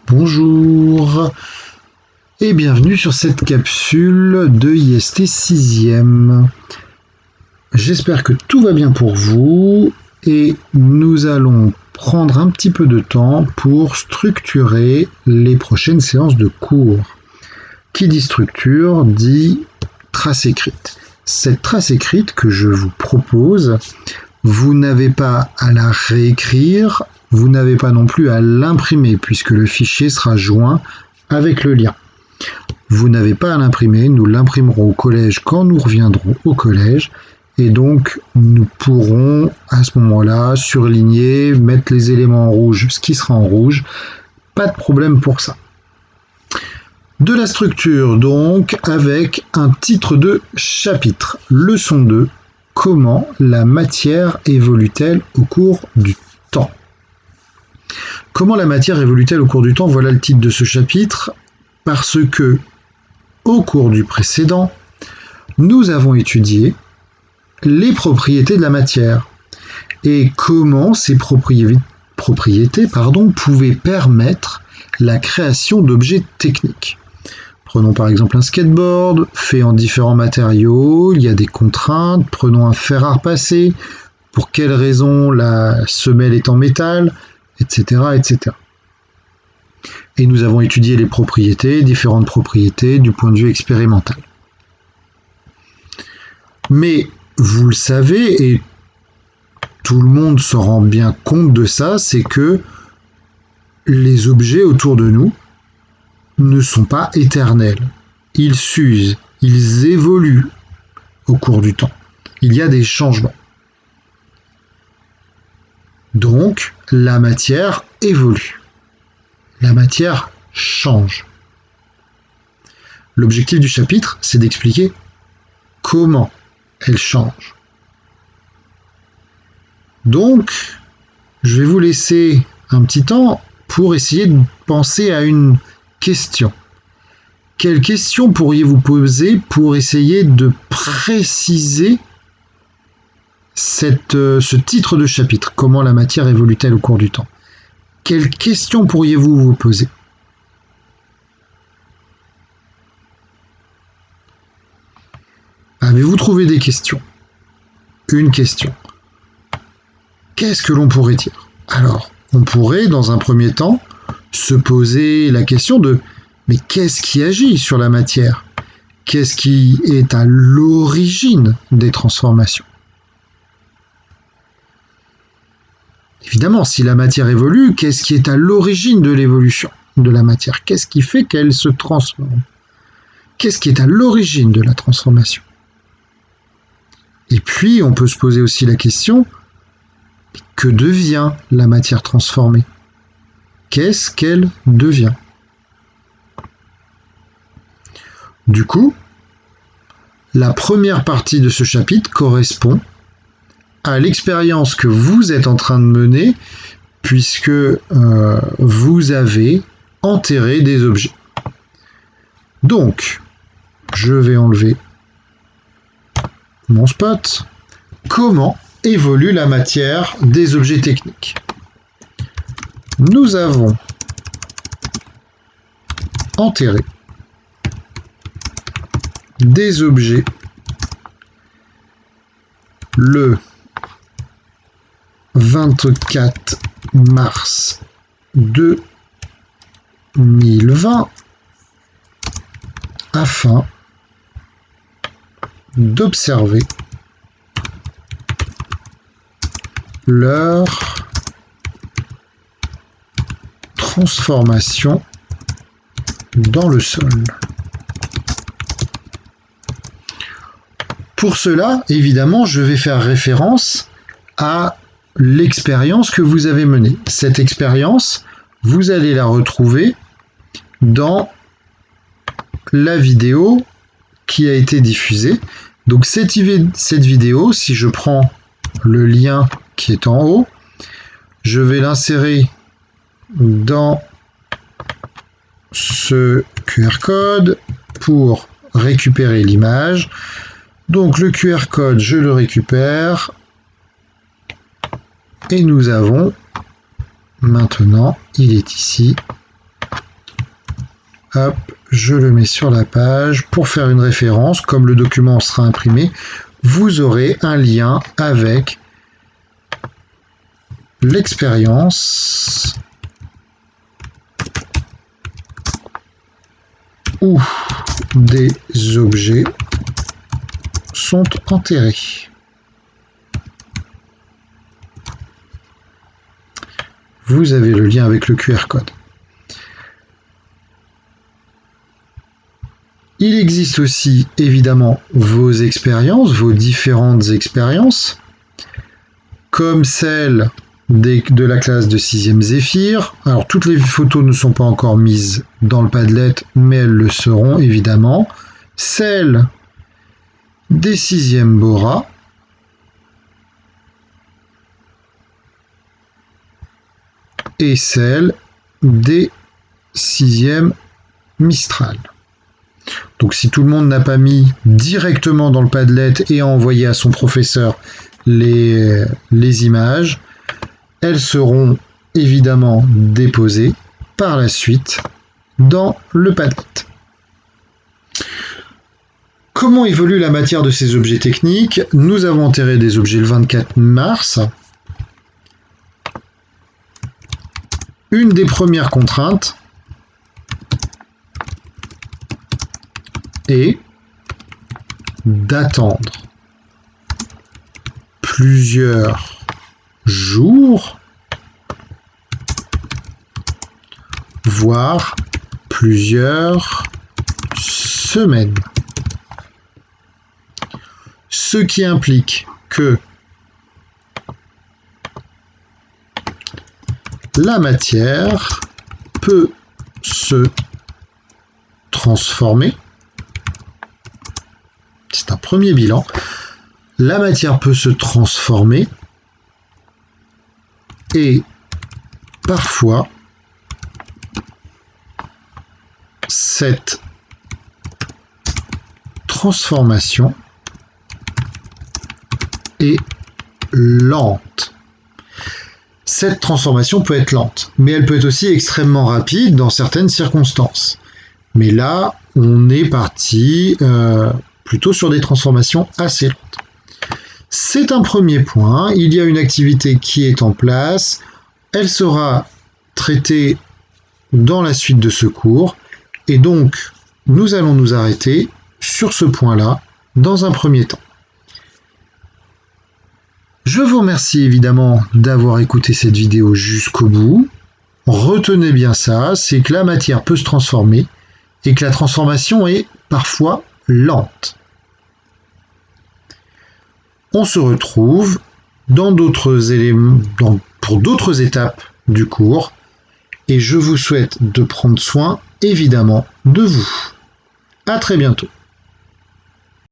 Bonjour et bienvenue sur cette capsule de IST 6e. J'espère que tout va bien pour vous et nous allons prendre un petit peu de temps pour structurer les prochaines séances de cours. Qui dit structure dit trace écrite. Cette trace écrite que je vous propose, vous n'avez pas à la réécrire, vous n'avez pas non plus à l'imprimer puisque le fichier sera joint avec le lien. Vous n'avez pas à l'imprimer, nous l'imprimerons au collège quand nous reviendrons au collège et donc nous pourrons à ce moment-là surligner, mettre les éléments en rouge, ce qui sera en rouge, pas de problème pour ça. De la structure donc avec un titre de chapitre, leçon 2, comment la matière évolue-t-elle au cours du temps ? Comment la matière évolue-t-elle au cours du temps ? Voilà le titre de ce chapitre, parce que au cours du précédent, nous avons étudié les propriétés de la matière et comment ces propriétés pouvaient permettre la création d'objets techniques. Prenons par exemple un skateboard fait en différents matériaux, il y a des contraintes, prenons un fer à repasser, pour quelle raison la semelle est en métal, etc., etc. Et nous avons étudié les propriétés, différentes propriétés du point de vue expérimental. Mais vous le savez, et tout le monde se rend bien compte de ça, c'est que les objets autour de nous ne sont pas éternels. Ils s'usent, ils évoluent au cours du temps. Il y a des changements. Donc, la matière évolue. La matière change. L'objectif du chapitre, c'est d'expliquer comment elle change. Donc, je vais vous laisser un petit temps pour essayer de penser à une question. Quelle question pourriez-vous poser pour essayer de préciser ce titre de chapitre, comment la matière évolue-t-elle au cours du temps? Quelle question pourriez-vous vous poser? Avez-vous trouvé des questions? Une question. Qu'est-ce que l'on pourrait dire? Alors, on pourrait, dans un premier temps, se poser la question de mais qu'est-ce qui agit sur la matière? Qu'est-ce qui est à l'origine des transformations? Évidemment, si la matière évolue, qu'est-ce qui est à l'origine de l'évolution de la matière? Qu'est-ce qui fait qu'elle se transforme? Qu'est-ce qui est à l'origine de la transformation? Et puis, on peut se poser aussi la question, que devient la matière transformée? Qu'est-ce qu'elle devient? Du coup, la première partie de ce chapitre correspond à l'expérience que vous êtes en train de mener puisque vous avez enterré des objets. Donc, je vais enlever mon spot. Comment évolue la matière des objets techniques? Nous avons enterré des objets le 24 mars 2020 afin d'observer leur transformation dans le sol. Pour cela, évidemment, je vais faire référence à l'expérience que vous avez menée. Cette expérience, vous allez la retrouver dans la vidéo qui a été diffusée. Donc cette vidéo, si je prends le lien qui est en haut, je vais l'insérer dans ce QR code pour récupérer l'image. Donc le QR code, je le récupère et nous avons maintenant, il est ici, Hop, je le mets sur la page. Pour faire une référence, comme le document sera imprimé, vous aurez un lien avec l'expérience où des objets sont enterrés. Vous avez le lien avec le QR code. Il existe aussi évidemment vos expériences, vos différentes expériences, comme celle de la classe de 6e Zéphyr. Alors toutes les photos ne sont pas encore mises dans le Padlet, mais elles le seront évidemment. Celle des 6e Bora. Et celle des 6e Mistral. Donc si tout le monde n'a pas mis directement dans le Padlet et a envoyé à son professeur les images, elles seront évidemment déposées par la suite dans le Padlet. Comment évolue la matière de ces objets techniques? Nous avons enterré des objets le 24 mars. Une des premières contraintes est d'attendre plusieurs jours, voire plusieurs semaines. Ce qui implique que la matière peut se transformer. C'est un premier bilan. La matière peut se transformer et parfois cette transformation est lente. Cette transformation peut être lente, mais elle peut être aussi extrêmement rapide dans certaines circonstances. Mais là, on est parti plutôt sur des transformations assez lentes. C'est un premier point. Il y a une activité qui est en place. Elle sera traitée dans la suite de ce cours. Et donc, nous allons nous arrêter sur ce point-là dans un premier temps. Je vous remercie évidemment d'avoir écouté cette vidéo jusqu'au bout. Retenez bien ça, c'est que la matière peut se transformer et que la transformation est parfois lente. On se retrouve dans d'autres éléments, pour d'autres étapes du cours et je vous souhaite de prendre soin évidemment de vous. À très bientôt.